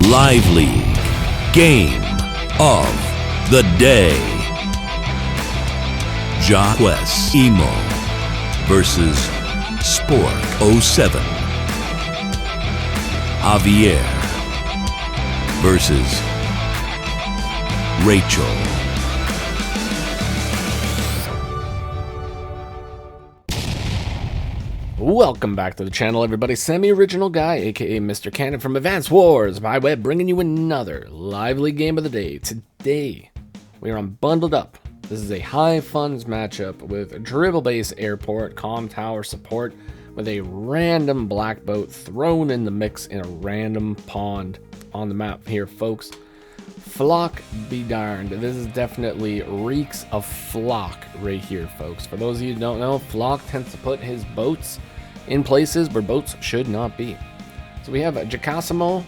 Lively Game of the Day. Jacquissimo versus SPORK07. Javier versus Rachel. Welcome back to the channel, everybody. Semi-original guy, aka Mr. Cannon from Advanced Wars by Web, bringing you another lively game of the day. Today, we are on Bundled Up. This is a high funds matchup with Dribble Base Airport, Comm Tower support, with a random black boat thrown in the mix in a random pond on the map here, folks. Flock be darned. This is definitely reeks of Flock right here, folks. For those of you who don't know, Flock tends to put his boats in places where boats should not be. So we have Jacquissimo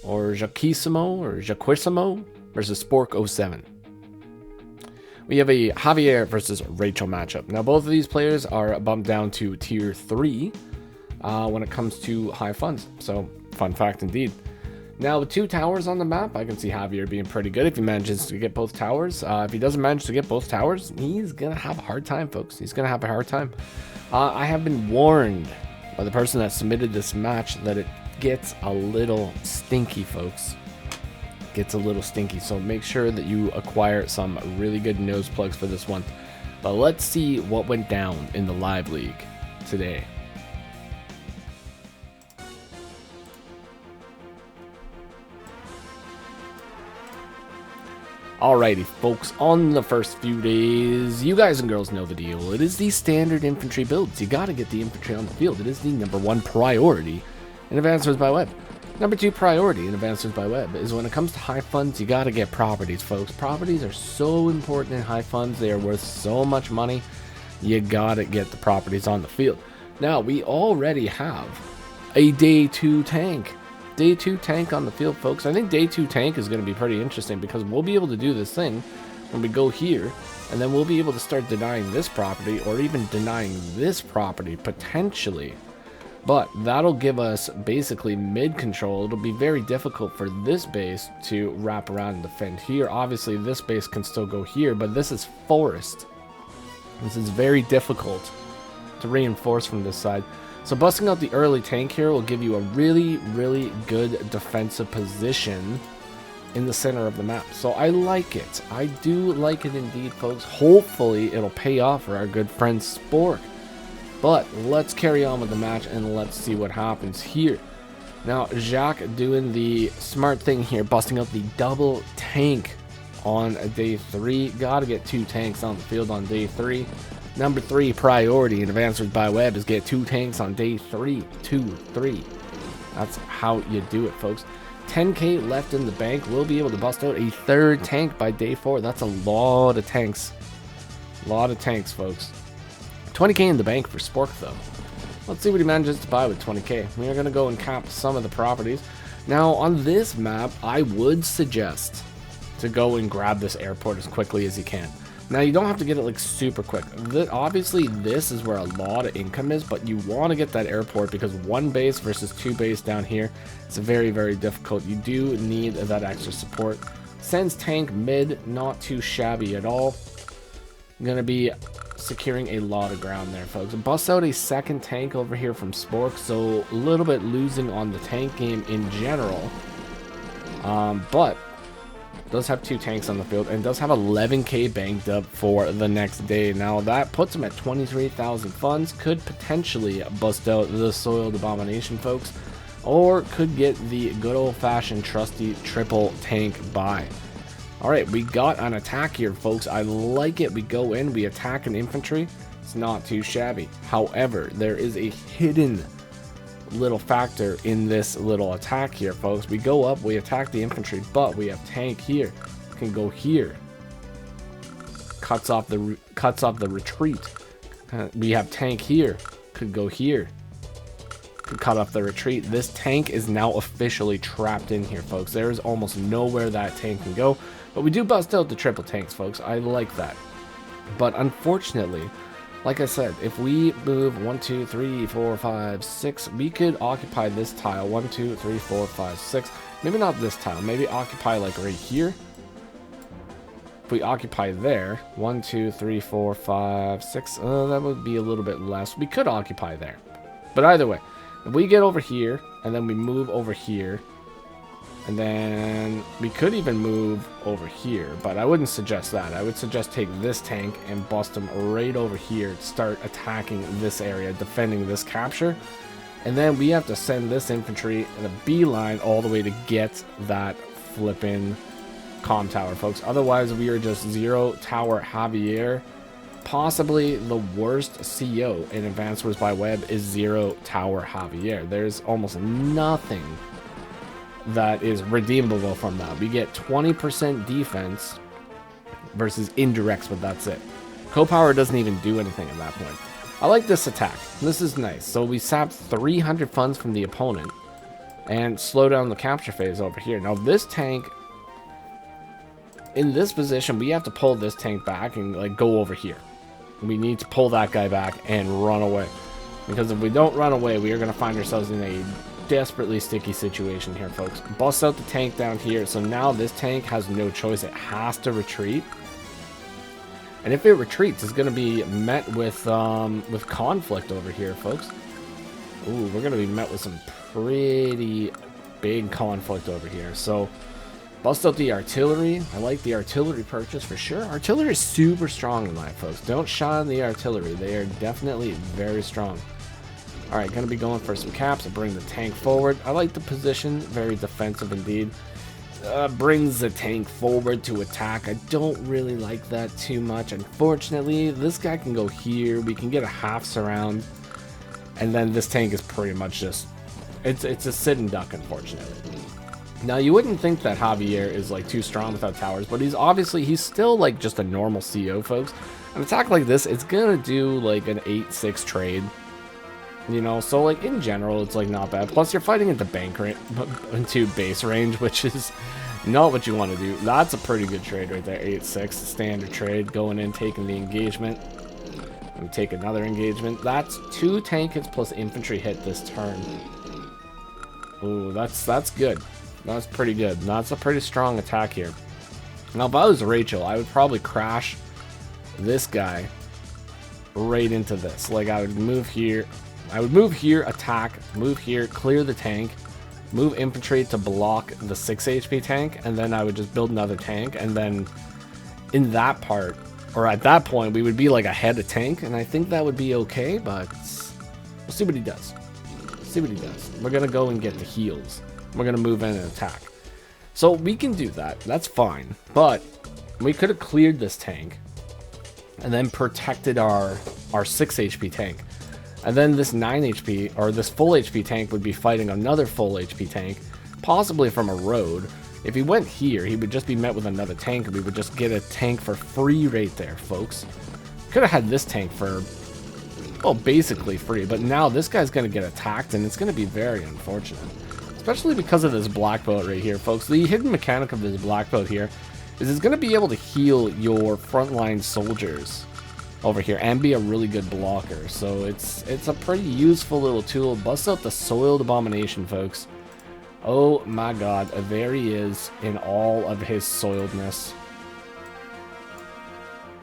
or Jacquissimo versus SPORK07. We have a Javier versus Rachel matchup. Now both of these players are bumped down to tier 3 when it comes to high funds. So fun fact indeed. Now with 2 towers on the map, I can see Javier being pretty good if he manages to get both towers. If he doesn't manage to get both towers, he's gonna have a hard time, folks. He's gonna have a hard time. I have been warned by the person that submitted this match that it gets a little stinky, folks. Gets a little stinky, so make sure that you acquire some really good nose plugs for this one. But let's see what went down in the live league today. Alrighty, folks, on the first few days, you guys and girls know the deal. It is the standard infantry builds. You gotta get the infantry on the field. It is the #1 priority in Advanced Wars by Web. #2 priority in Advanced Wars by Web is when it comes to high funds, you gotta get properties, folks. Properties are so important in high funds. They are worth so much money. You gotta get the properties on the field. Now, we already have a day 2 tank. Day 2 tank on the field, folks. I think day 2 tank is going to be pretty interesting because we'll be able to do this thing when we go here, and then we'll be able to start denying this property or even denying this property potentially. But that'll give us basically mid control. It'll be very difficult for this base to wrap around and defend here. Obviously this base can still go here, but this is forest. This is very difficult to reinforce from this side. So busting out the early tank here will give you a really, really good defensive position in the center of the map. So I like it. I do like it indeed, folks. Hopefully it'll pay off for our good friend Spork. But let's carry on with the match and let's see what happens here. Now, Jacques doing the smart thing here, busting out the double tank on day 3. Gotta get 2 tanks on the field on day 3. #3 priority in Advanced Wars by Web is get 2 tanks on day 3. 2, 3. That's how you do it, folks. 10k left in the bank. We'll be able to bust out a 3rd tank by day 4. That's a lot of tanks. A lot of tanks, folks. 20k in the bank for Spork, though. Let's see what he manages to buy with 20k. We are going to go and cap some of the properties. Now, on this map, I would suggest to go and grab this airport as quickly as you can. Now, you don't have to get it like super quick. Obviously, this is where a lot of income is, but you want to get that airport because 1 base versus 2 base down here, it's very, very difficult. You do need that extra support. Sends tank mid, not too shabby at all. Going to be securing a lot of ground there, folks. Bust out a 2nd tank over here from Spork, so a little bit losing on the tank game in general. But does have 2 tanks on the field and does have 11k banked up for the next day. Now that puts him at 23,000 funds. Could potentially bust out the Soiled Abomination, folks, or could get the good old-fashioned trusty triple tank buy. All right, we got an attack here, folks. I like it. We go in, we attack an infantry. It's not too shabby. However, there is a hidden little factor in this little attack here, folks. We go up, we attack the infantry, but we have tank here, can go here, cuts off the retreat. We have tank here, could go here, could cut off the retreat. This tank is now officially trapped in here, folks. There is almost nowhere that tank can go, but we do bust out the triple tanks, folks. I like that. But unfortunately, Like I said, if we move 1, 2, 3, 4, 5, 6, we could occupy this tile. 1, 2, 3, 4, 5, 6. Maybe not this tile. Maybe occupy like right here. If we occupy there, 1, 2, 3, 4, 5, 6. That would be a little bit less. We could occupy there. But either way, if we get over here and then we move over here, and then we could even move over here, but I wouldn't suggest that. I would suggest take this tank and bust them right over here to start attacking this area, defending this capture. And then we have to send this infantry in a beeline all the way to get that flipping comm tower, folks. Otherwise, we are just 0 tower Javier. Possibly the worst CO in Advanced Wars by Web is 0 tower Javier. There's almost nothing that is redeemable from that. We get 20% defense versus indirects, but that's it. Co-power doesn't even do anything at that point. I like this attack. This is nice. So we sap 300 funds from the opponent and slow down the capture phase over here. Now this tank, in this position, we have to pull this tank back and like go over here. We need to pull that guy back and run away. Because if we don't run away, we are going to find ourselves in a desperately sticky situation here, folks. Bust out the tank down here. So now this tank has no choice. It has to retreat. And if it retreats, it's going to be met with conflict over here, folks. Ooh, we're going to be met with some pretty big conflict over here. So bust out the artillery. I like the artillery purchase for sure. Artillery is super strong in life, folks. Don't shy on the artillery. They are definitely very strong. Alright, gonna be going for some caps and bring the tank forward. I like the position, very defensive indeed. Brings the tank forward to attack. I don't really like that too much. Unfortunately, this guy can go here. We can get a half surround. And then this tank is pretty much just... It's a sit and duck, unfortunately. Now, you wouldn't think that Javier is like too strong without towers, but he's still like just a normal CO, folks. An attack like this, it's gonna do like an 8-6 trade. You know, so like in general, it's like not bad. Plus, you're fighting into into base range, which is not what you want to do. That's a pretty good trade right there. 8-6 standard trade, going in, taking the engagement, and take another engagement. That's 2 tank hits plus infantry hit this turn. Ooh, that's good. That's pretty good. That's a pretty strong attack here. Now, if I was Rachel, I would probably crash this guy right into this. Like, I would move here. I would move here, attack, move here, clear the tank, move infantry to block the 6 HP tank, and then I would just build another tank, and then in that part, or at that point, we would be like ahead of tank, and I think that would be okay, but we'll see what he does. See what he does. We're going to go and get the heals. We're going to move in and attack. So we can do that. That's fine, but we could have cleared this tank and then protected our 6 HP tank. And then this 9 HP, or this full HP tank would be fighting another full HP tank, possibly from a road. If he went here, he would just be met with another tank, and we would just get a tank for free right there, folks. Could have had this tank for, well, basically free, but now this guy's going to get attacked, and it's going to be very unfortunate. Especially because of this black belt right here, folks. The hidden mechanic of this black belt here is it's going to be able to heal your frontline soldiers over here and be a really good blocker. So it's a pretty useful little tool. Bust out the Soiled Abomination, folks. Oh my god, there he is in all of his soiledness.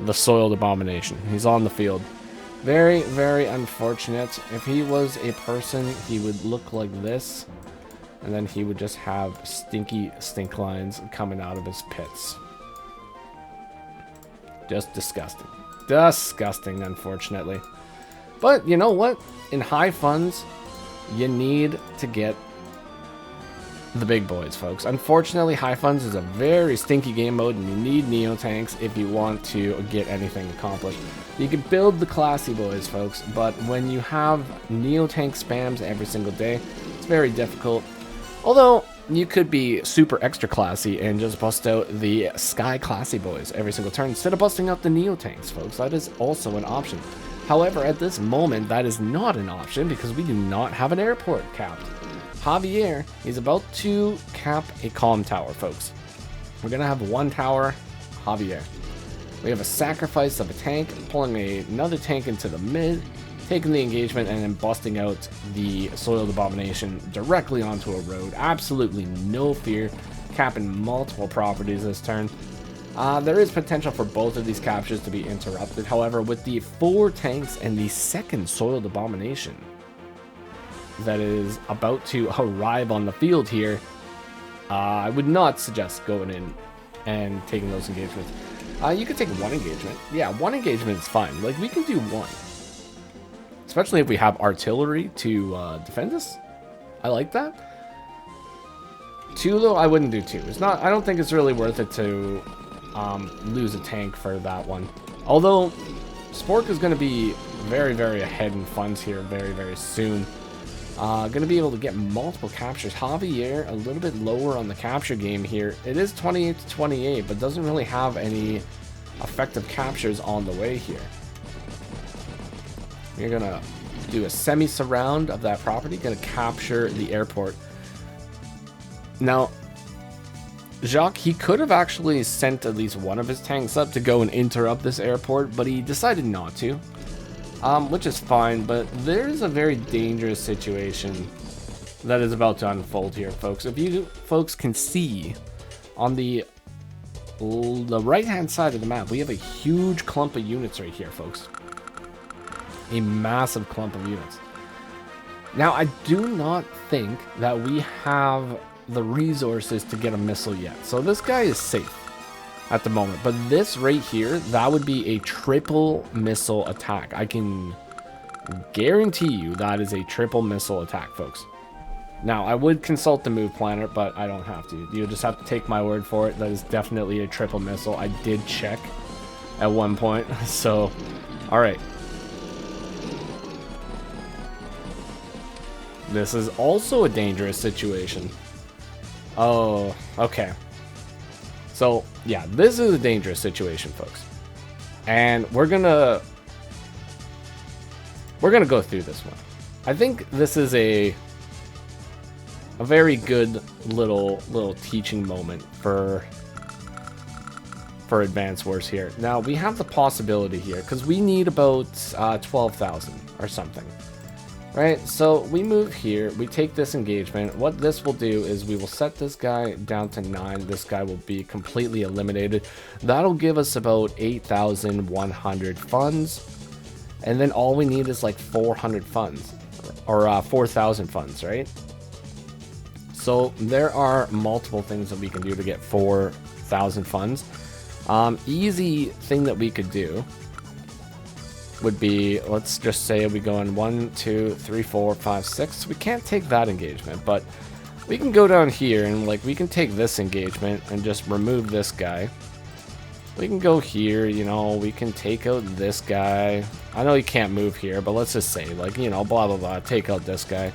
The Soiled Abomination. He's on the field. Very, very unfortunate. If he was a person, he would look like this, and then he would just have stinky stink lines coming out of his pits. Just disgusting. Disgusting, unfortunately. But you know what? In high funds, you need to get the big boys, folks. Unfortunately, high funds is a very stinky game mode, and you need neo tanks if you want to get anything accomplished. You can build the classy boys, folks, but when you have neo tank spams every single day, it's very difficult. Although you could be super extra classy and just bust out the sky classy boys every single turn instead of busting out the neo tanks, folks. That is also an option. However, at this moment, that is not an option because we do not have an airport capped. Javier is about to cap a comm tower, folks. We're going to have 1 tower, Javier. We have a sacrifice of a tank, pulling another tank into the mid, taking the engagement, and then busting out the Soiled Abomination directly onto a road. Absolutely no fear, capping multiple properties this turn. There is potential for both of these captures to be interrupted. However, with the 4 tanks and the second Soiled Abomination that is about to arrive on the field here, I would not suggest going in and taking those engagements. You could take 1 engagement. Yeah, 1 engagement is fine. Like, we can do 1. Especially if we have artillery to defend us. I like that. 2, though, I wouldn't do 2. It's not. I don't think it's really worth it to lose a tank for that one. Although, Spork is going to be very, very ahead in funds here very, very soon. Going to be able to get multiple captures. Javier, a little bit lower on the capture game here. It is 28 to 28, but doesn't really have any effective captures on the way here. You're going to do a semi-surround of that property. Going to capture the airport. Now, Jacques, he could have actually sent at least one of his tanks up to go and interrupt this airport, but he decided not to. Which is fine, but there's a very dangerous situation that is about to unfold here, folks. If you folks can see on the right-hand side of the map, we have a huge clump of units right here, folks. A massive clump of units. Now, I do not think that we have the resources to get a missile yet, so this guy is safe at the moment, but this right here, that would be a triple missile attack. I can guarantee you that is a triple missile attack, folks. Now, I would consult the move planner, but I don't have to. You'll just have to take my word for it. That is definitely a triple missile. I did check at one point, so all right. This is also a dangerous situation. Oh, okay. So, yeah, this is a dangerous situation, folks. And we're gonna go through this one. I think this is a very good little teaching moment for Advanced Wars here. Now, we have the possibility here, because we need about 12,000 or something. Right, so we move here, we take this engagement. What this will do is we will set this guy down to 9. This guy will be completely eliminated. That'll give us about 8,100 funds. And then all we need is like 400 funds. Or 4,000 funds, right? So there are multiple things that we can do to get 4,000 funds. Easy thing that we could do would be, let's just say we go in 1, 2, 3, 4, 5, 6. We can't take that engagement, but we can go down here and like we can take this engagement and just remove this guy. We can go here, you know, we can take out this guy. I know you can't move here, but let's just say, like, you know, blah blah blah, take out this guy.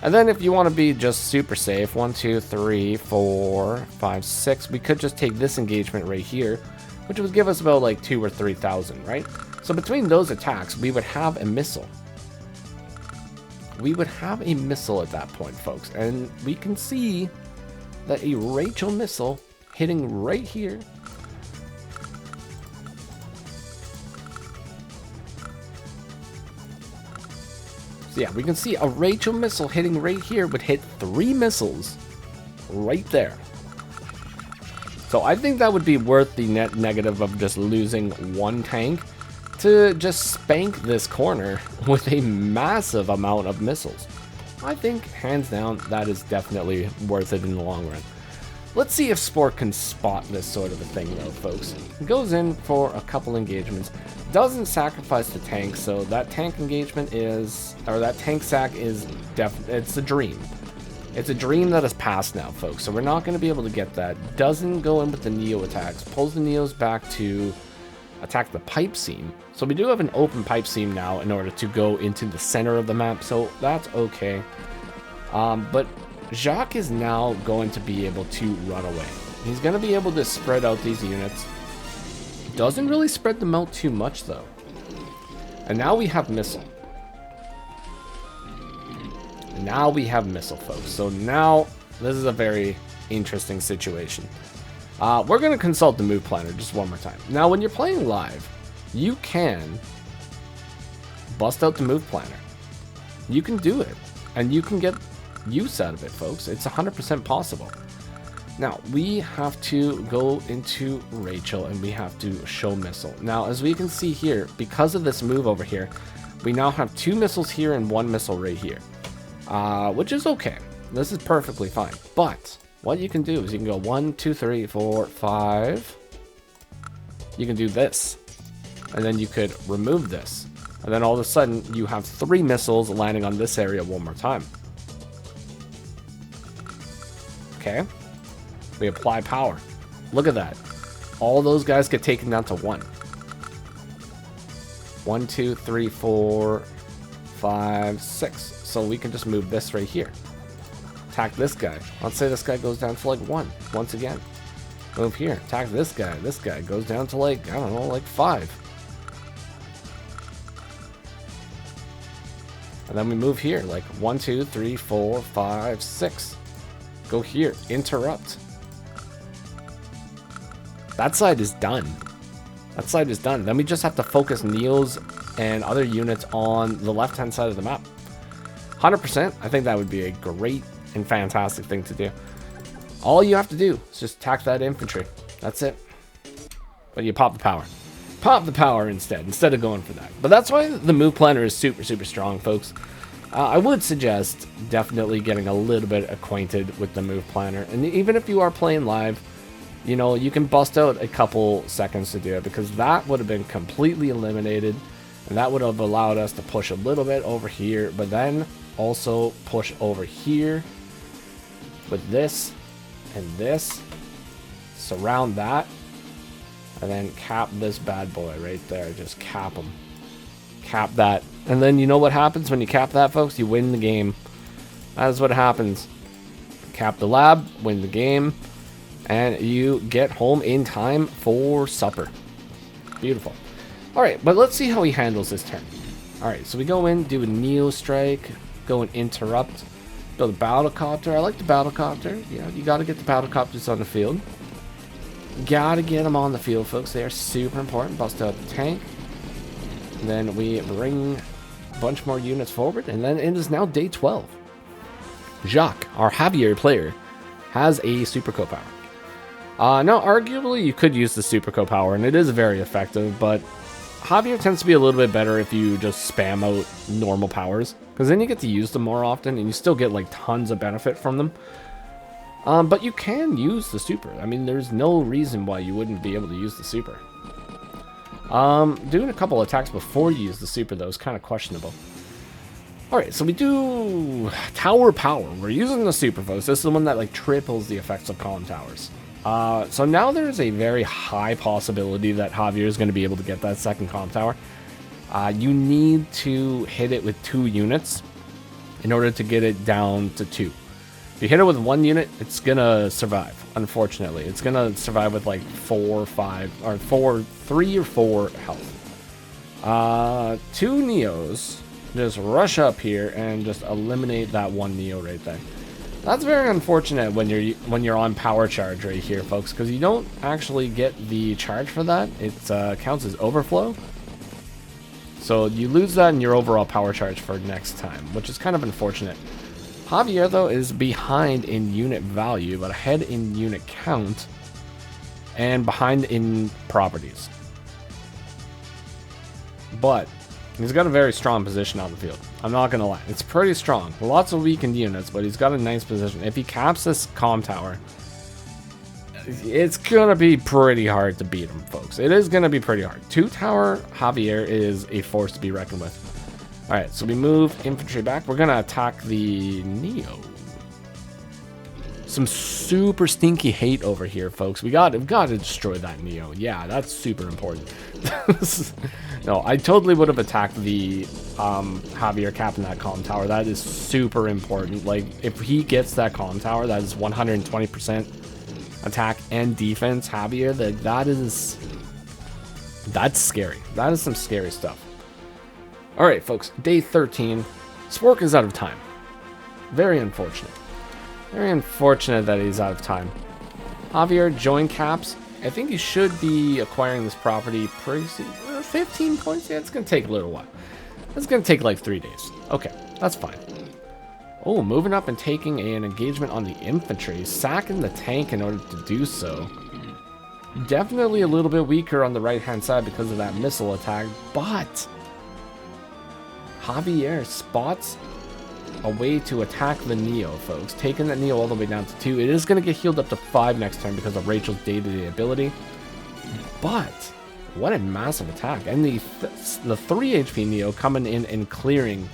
And then if you want to be just super safe, 1, 2, 3, 4, 5, 6, we could just take this engagement right here, which would give us about like 2,000 or 3,000, right? So between those attacks, we would have a missile. We would have a missile at that point, folks. And we can see that a Rachel missile hitting right here. So yeah, we can see a Rachel missile hitting right here would hit 3 missiles right there. So I think that would be worth the net negative of just losing 1 tank to just spank this corner with a massive amount of missiles. I think, hands down, that is definitely worth it in the long run. Let's see if Spork can spot this sort of a thing, though, folks. Goes in for a couple engagements. Doesn't sacrifice the tank, so that tank engagement is, or that tank sack is it's a dream. It's a dream that has passed now, folks, so we're not going to be able to get that. Doesn't go in with the Neo attacks. Pulls the Neos back to attack the pipe seam. So we do have an open pipe seam now in order to go into the center of the map, so that's okay. But Jacques is now going to be able to run away. He's going to be able to spread out these units. Doesn't really spread them out too much, though. And now we have missile. Now we have missile, folks. So now this is a very interesting situation. We're going to consult the move planner just one more time. Now, when you're playing live, you can bust out the move planner. You can do it, and you can get use out of it, folks. It's 100% possible. Now, we have to go into Rachel, and we have to show missile. Now, as we can see here, because of this move over here, we now have 2 missiles here and 1 missile right here, which is okay. This is perfectly fine. But what you can do is you can go 1, 2, 3, 4, 5. You can do this, and then you could remove this. And then all of a sudden, you have 3 missiles landing on this area one more time. Okay. We apply power. Look at that. All those guys get taken down to 1. 1, 2, 3, 4, 5, 6. So we can just move this right here. Attack this guy. Let's say this guy goes down to like 1. Once again. Move here. Attack this guy. This guy goes down to like, I don't know, like 5. And then we move here. Like 1, 2, 3, 4, 5, 6. Go here. Interrupt. That side is done. That side is done. Then we just have to focus Neos and other units on the left-hand side of the map. 100%. I think that would be a great and fantastic thing to do. All you have to do is just attack that infantry. That's it. But you pop the power. Pop the power instead of going for that. But that's why the move planner is super, super strong, folks. I would suggest definitely getting a little bit acquainted with the move planner. And even if you are playing live, you know, you can bust out a couple seconds to do it, because that would have been completely eliminated, and that would have allowed us to push a little bit over here, but then also push over here with this and this, surround that, and then cap this bad boy right there. Just cap him. Cap that. And then you know what happens when you cap that, folks? You win the game. That is what happens. Cap the lab, win the game, and you get home in time for supper. Beautiful. Alright, but let's see how he handles this turn. Alright, so we go in, do a Neo strike, go and interrupt, build a battlecopter. I like the battlecopter. Yeah, you gotta get the battlecopters on the field. Gotta get them on the field, folks. They are super important. Bust out the tank. And then we bring a bunch more units forward, and then it is now day 12. Jacques, our Javier player, has a super co-power. Now, arguably, you could use the super co-power, and it is very effective, but Javier tends to be a little bit better if you just spam out normal powers, because then you get to use them more often, and you still get, like, tons of benefit from them. But you can use the super. I mean, there's no reason why you wouldn't be able to use the super. Doing a couple attacks before you use the super, though, is kind of questionable. Alright, so we do Tower Power. We're using the super, folks. This is the one that, like, triples the effects of column towers. So now there's a very high possibility that Javier is going to be able to get that second column tower. You need to hit it with 2 units in order to get it down to 2. If you hit it with 1 unit, it's going to survive, unfortunately. It's going to survive with like 4 or 5, or 3 or 4 health. 2 Neos just rush up here and just eliminate that 1 Neo right there. That's very unfortunate when you're on power charge right here, folks, because you don't actually get the charge for that. It counts as overflow. So you lose that in your overall power charge for next time, which is kind of unfortunate. Javier, though, is behind in unit value, but ahead in unit count, and behind in properties. But he's got a very strong position on the field. I'm not going to lie. It's pretty strong. Lots of weakened units, but he's got a nice position. If he caps this comm tower, it's going to be pretty hard to beat him, folks. It is going to be pretty hard. 2-tower Javier is a force to be reckoned with. Alright, so we move infantry back. We're going to attack the Neo. Some super stinky hate over here, folks. We've got to destroy that Neo. Yeah, that's super important. No, I totally would have attacked the Javier capping that comm tower. That is super important. Like, if he gets that comm tower, that is 120% attack and defense. Javier, that's scary. That is some scary stuff. Alright, folks, day 13. Spork is out of time. Very unfortunate. Very unfortunate that he's out of time. Javier, join caps. I think you should be acquiring this property pretty soon. 15 points? Yeah, it's going to take a little while. It's going to take like 3 days. Okay, that's fine. Oh, moving up and taking an engagement on the infantry. Sacking the tank in order to do so. Definitely a little bit weaker on the right-hand side because of that missile attack, but Javier spots a way to attack the Neo, folks. Taking that Neo all the way down to 2. It is going to get healed up to 5 next turn because of Rachel's day-to-day ability. But what a massive attack. And the 3 HP Neo coming in and clearing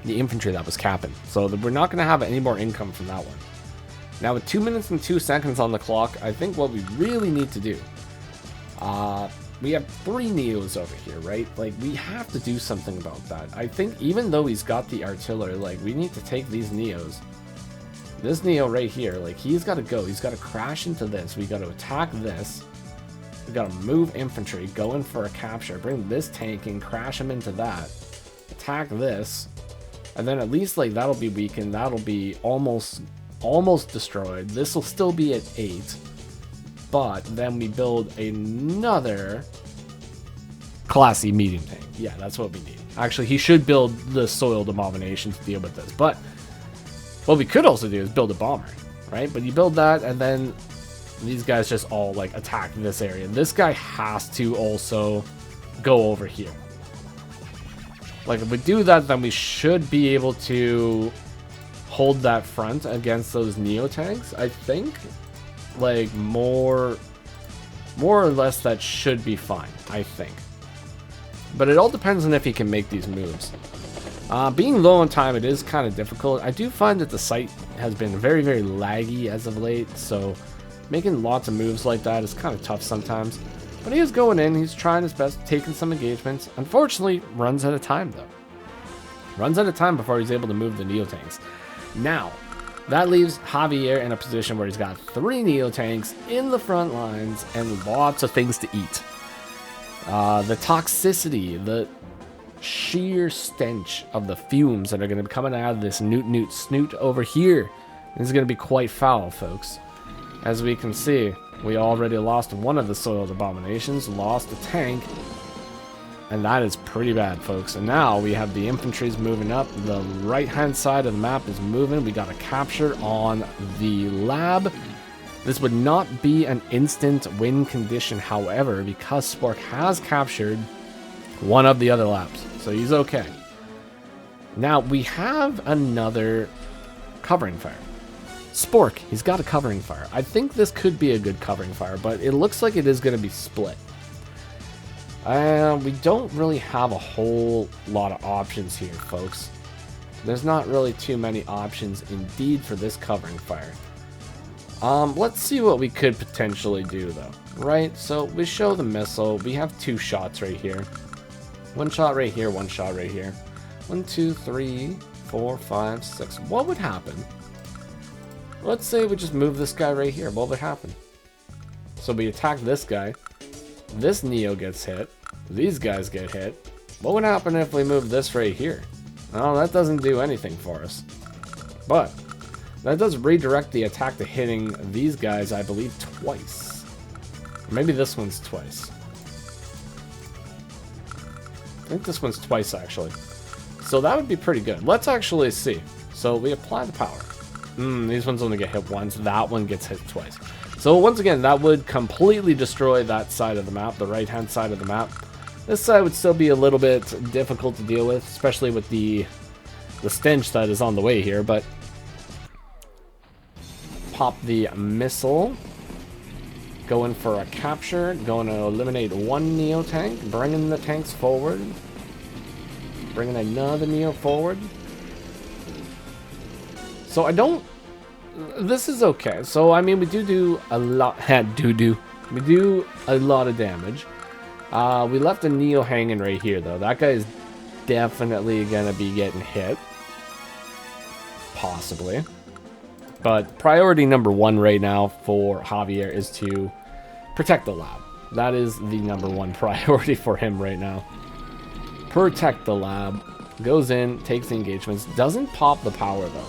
the infantry that was capping. So we're not going to have any more income from that one. Now with 2 minutes and 2 seconds on the clock, I think what we really need to do, we have 3 Neos over here, right? Like, we have to do something about that. I think even though he's got the artillery, like, we need to take these Neos. This Neo right here, like, he's got to go. He's got to crash into this. We got to attack this. We got to move infantry, go in for a capture, bring this tank in, crash him into that, attack this, and then at least, like, that'll be weakened. That'll be almost destroyed. This will still be at 8, but then we build another classy medium tank. Yeah, that's what we need. Actually, he should build the soiled Abomination to deal with this, but what we could also do is build a bomber, right? But you build that, and then these guys just all, like, attack this area. This guy has to also go over here. Like, if we do that, then we should be able to hold that front against those Neo tanks. I think, like, more or less that should be fine, I think. But it all depends on if he can make these moves. Being low on time, it is kind of difficult. I do find that the site has been very, very laggy as of late, so making lots of moves like that is kind of tough sometimes. But he is going in, he's trying his best, taking some engagements. Unfortunately, runs out of time though. Runs out of time before he's able to move the Neo tanks. Now, that leaves Javier in a position where he's got 3 Neo tanks in the front lines and lots of things to eat. The toxicity, the sheer stench of the fumes that are going to be coming out of this Newt snoot over here is going to be quite foul, folks. As we can see, we already lost one of the soiled Abominations, lost a tank, and that is pretty bad, folks. And now we have the infantries moving up. The right-hand side of the map is moving. We got a capture on the lab. This would not be an instant win condition, however, because Spork has captured one of the other labs. So he's okay. Now, we have another covering fire. Spork, he's got a covering fire. I think this could be a good covering fire, but it looks like it is going to be split. We don't really have a whole lot of options here, folks. There's not really too many options indeed for this covering fire. Let's see what we could potentially do though, right? So we show the missile. We have 2 shots right here. 1 shot right here, 1 shot right here. 1, 2, 3, 4, 5, 6. What would happen? Let's say we just move this guy right here. What would happen? So we attack this guy. This Neo gets hit. These guys get hit. What would happen if we move this right here? Oh, that doesn't do anything for us. But that does redirect the attack to hitting these guys, I believe, twice. Or maybe this one's twice. I think this one's twice, actually. So that would be pretty good. Let's actually see. So we apply the power. These ones only get hit once. That one gets hit twice. So once again, that would completely destroy that side of the map, the right-hand side of the map. This side would still be a little bit difficult to deal with, especially with the stench that is on the way here, but pop the missile. Going for a capture. Going to eliminate 1 Neo tank. Bringing the tanks forward. Bringing another Neo forward. So I don't... This is okay. So, I mean, we do a lot... We do a lot of damage. We left a Neo hanging right here, though. That guy is definitely going to be getting hit. Possibly. But priority number 1 right now for Javier is to protect the lab. That is the number 1 priority for him right now. Protect the lab. Goes in, takes the engagements. Doesn't pop the power, though.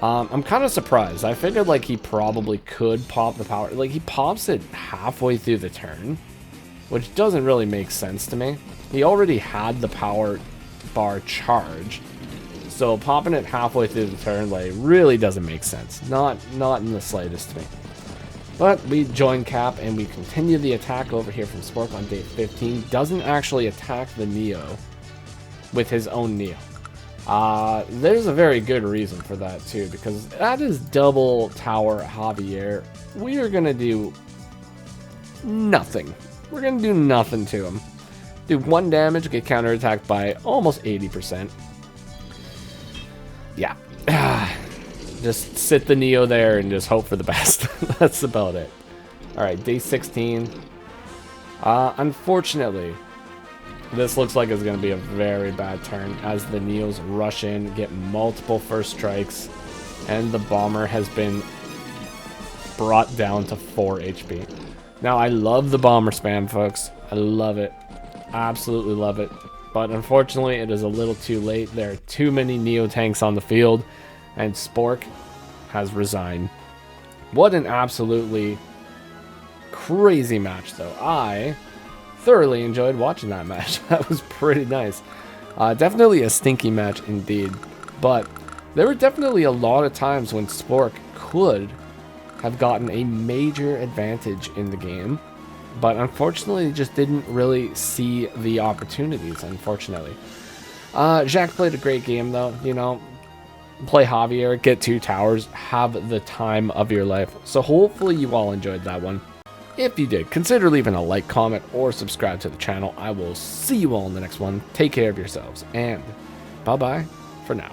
I'm kind of surprised. I figured like he probably could pop the power. Like he pops it halfway through the turn, which doesn't really make sense to me. He already had the power bar charged, so popping it halfway through the turn like really doesn't make sense. Not in the slightest to me. But we join Cap and we continue the attack over here from Spork on day 15. Doesn't actually attack the Neo with his own Neo. There's a very good reason for that too, because that is double tower Javier. We are gonna do nothing. We're gonna do nothing to him. Do 1 damage, get counterattacked by almost 80%. Yeah. Just sit the Neo there and just hope for the best. That's about it. Alright, day 16. Unfortunately, this looks like it's going to be a very bad turn as the Neos rush in, get multiple first strikes, and the Bomber has been brought down to 4 HP. Now, I love the Bomber spam, folks. I love it. Absolutely love it. But unfortunately, it is a little too late. There are too many Neo tanks on the field, and Spork has resigned. What an absolutely crazy match, though. I thoroughly enjoyed watching that match. That was pretty nice. Definitely a stinky match indeed, but there were definitely a lot of times when Spork could have gotten a major advantage in the game, but unfortunately just didn't really see the opportunities, unfortunately. Jacques played a great game though, you know, play Javier, get 2 towers, have the time of your life. So hopefully you all enjoyed that one. If you did, consider leaving a like, comment, or subscribe to the channel. I will see you all in the next one. Take care of yourselves, and bye-bye for now.